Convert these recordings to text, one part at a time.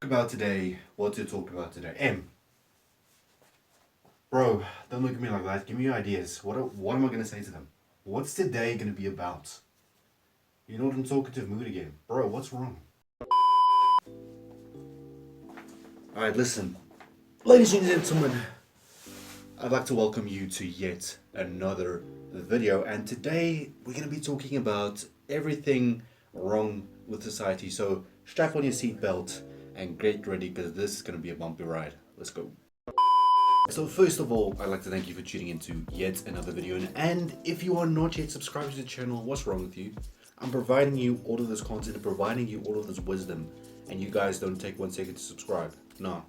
About today, what to talk about today. Bro, don't look at me like that. Give me ideas. What am I gonna say to them? What's today gonna be about? You're not in talkative mood again. Bro, what's wrong? Alright, listen. Ladies and gentlemen, I'd like to welcome you to yet another video, and today we're gonna be talking about everything wrong with society. So strap on your seatbelt and get ready because this is gonna be a bumpy ride. Let's go. So first of all, I'd like to thank you for tuning into yet another video. And if you are not yet subscribed to the channel, what's wrong with you? I'm providing you all of this content, providing you all of this wisdom, and you guys don't take 1 second to subscribe. No,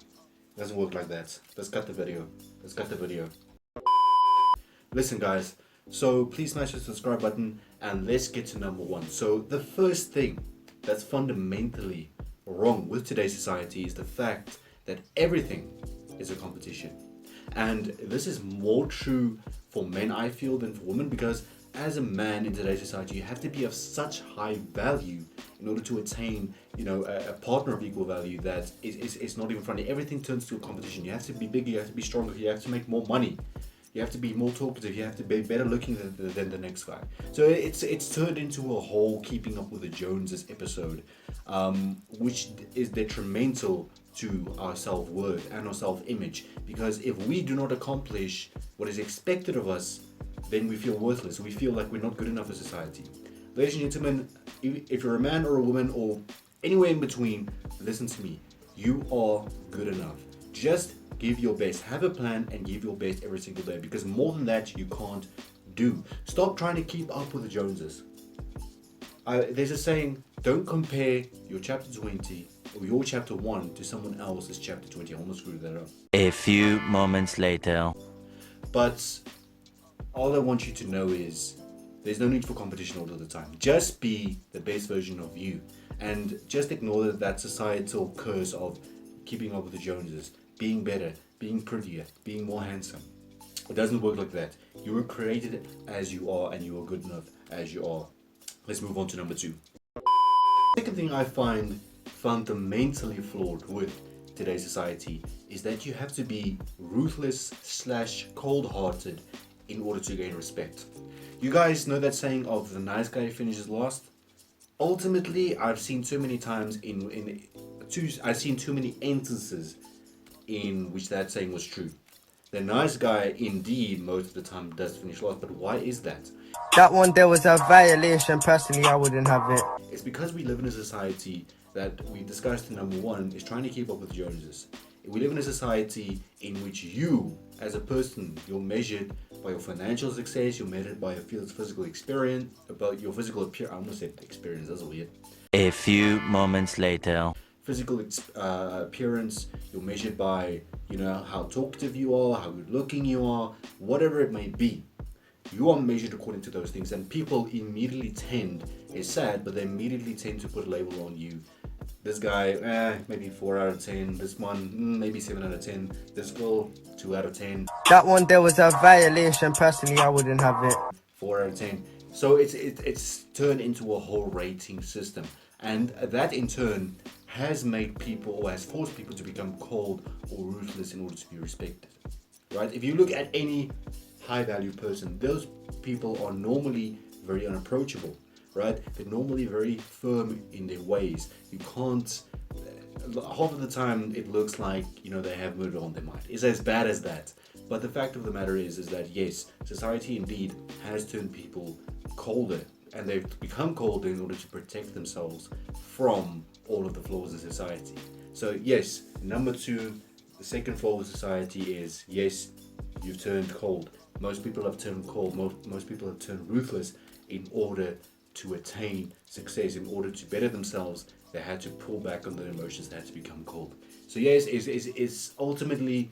it doesn't work like that. Let's cut the video. Let's cut the video. Listen guys, so please smash the subscribe button and let's get to number one. So the first thing that's fundamentally wrong with today's society is the fact that everything is a competition. And this is more true for men, I feel, than for women, because as a man in today's society, you have to be of such high value in order to attain, a partner of equal value that it's not even funny. Everything turns to a competition. You have to be bigger, you have to be stronger, you have to make more money, you have to be more talkative, you have to be better looking than the next guy. So it's turned into a whole keeping up with the Joneses episode, which is detrimental to our self-worth and our self-image, because if we do not accomplish what is expected of us, then we feel worthless. We feel like we're not good enough as society. Ladies and gentlemen, if you're a man or a woman or anywhere in between, listen to me. You are good enough. Just give your best. Have a plan and give your best every single day, because more than that you can't do. Stop trying to keep up with the Joneses. There's a saying, don't compare your chapter 20 or your chapter 1 to someone else's chapter 20. I almost screwed that up. A few moments later. But all I want you to know is there's no need for competition all of the time. Just be the best version of you, and just ignore that societal curse of keeping up with the Joneses, being better, being prettier, being more handsome. It doesn't work like that. You were created as you are, and you are good enough as you are. Let's move on to number two. Second thing I find fundamentally flawed with today's society is that you have to be ruthless / cold-hearted in order to gain respect. You guys know that saying of the nice guy finishes last? Ultimately, I've seen too many times I've seen too many instances in which that saying was true. The nice guy indeed most of the time does finish last, but why is that? That one there was a violation. Personally, I wouldn't have it. It's because we live in a society that we discussed in number one is trying to keep up with Joneses. We live in a society in which you, as a person, you're measured by your financial success, you're measured by your physical experience, about your physical appearance. I almost said experience, that's weird. A few moments later. Physical appearance, you're measured by, how talkative you are, how good looking you are, whatever it may be. You are measured according to those things, and people immediately it's sad, but they immediately tend to put a label on you. This guy, maybe 4 out of 10. This one, maybe 7 out of 10. This girl, 2 out of 10. That one there was a violation. Personally, I wouldn't have it. 4 out of 10. So it's turned into a whole rating system, and that in turn has made people, or has forced people to become cold or ruthless in order to be respected. Right? If you look at any high value person, those people are normally very unapproachable, right? They're normally very firm in their ways. You can't, half of the time it looks like, they have murder on their mind. It's as bad as that. But the fact of the matter is that yes, society indeed has turned people colder, and they've become colder in order to protect themselves from all of the flaws in society. So yes, number two, the second flaw of society is, yes, you've turned cold. Most people have turned cold. Most people have turned ruthless in order to attain success. In order to better themselves, they had to pull back on their emotions. They had to become cold. So yes, it's ultimately,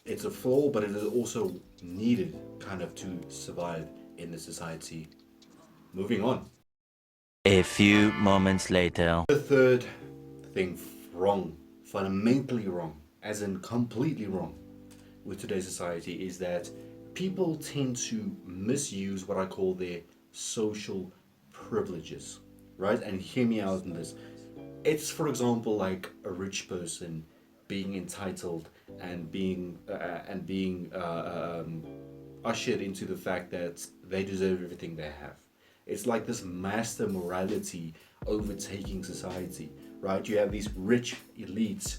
it's a flaw, but it is also needed kind of to survive in the society. Moving on. A few moments later. The third thing wrong, fundamentally wrong, as in completely wrong with today's society, is that people tend to misuse what I call their social privileges, right? And hear me out on this. It's, for example, like a rich person being entitled and being ushered into the fact that they deserve everything they have. It's like this master morality overtaking society, right? You have these rich elites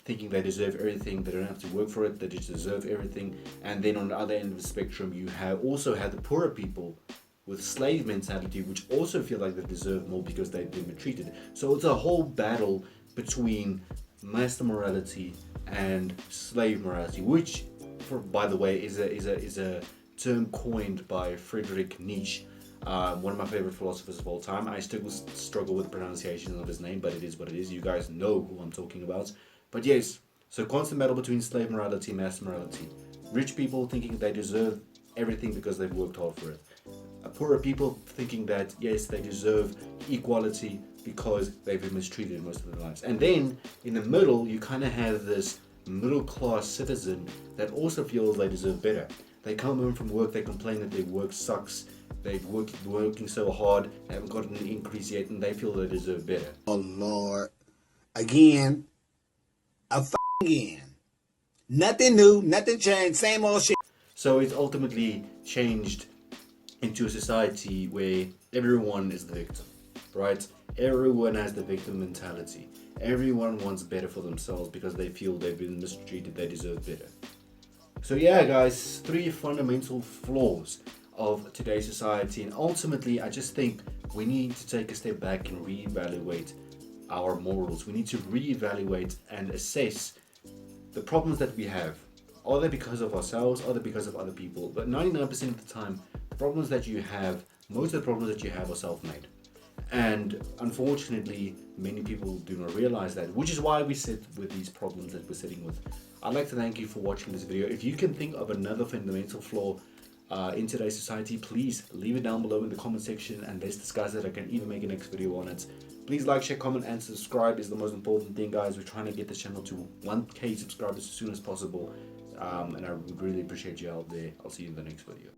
thinking they deserve everything, they don't have to work for it, they just deserve everything. And then on the other end of the spectrum, you have also had the poorer people with slave mentality, which also feel like they deserve more because they've been mistreated. So it's a whole battle between master morality and slave morality, which, by the way, is a term coined by Friedrich Nietzsche, one of my favorite philosophers of all time. I still struggle with the pronunciation of his name, but it is what it is. You guys know who I'm talking about. But yes, so constant battle between slave morality and master morality. Rich people thinking they deserve everything because they've worked hard for it. Poorer people thinking that yes, they deserve equality because they've been mistreated most of their lives. And then in the middle, you kind of have this middle class citizen that also feels they deserve better. They come home from work, they complain that their work sucks, they've working so hard, they haven't gotten an increase yet, and they feel they deserve better. Oh Lord. Again. Again. Nothing new, nothing changed, same old shit. So it's ultimately changed into a society where everyone is the victim, right? Everyone has the victim mentality. Everyone wants better for themselves because they feel they've been mistreated, they deserve better. So yeah, guys, 3 fundamental flaws of today's society, and ultimately I just think we need to take a step back and reevaluate our morals. We need to reevaluate and assess the problems that we have. Are they because of ourselves? Are they because of other people? But 99% of the time, the problems that you have, most of the problems that you have are self-made. And unfortunately, many people do not realize that, which is why we sit with these problems that we're sitting with. I'd like to thank you for watching this video. If you can think of another fundamental flaw in today's society, please leave it down below in the comment section and let's discuss it. I can even make a next video on it. Please like, share, comment, and subscribe is the most important thing, guys. We're trying to get this channel to 1K subscribers as soon as possible. And I would really appreciate you out there. I'll see you in the next video.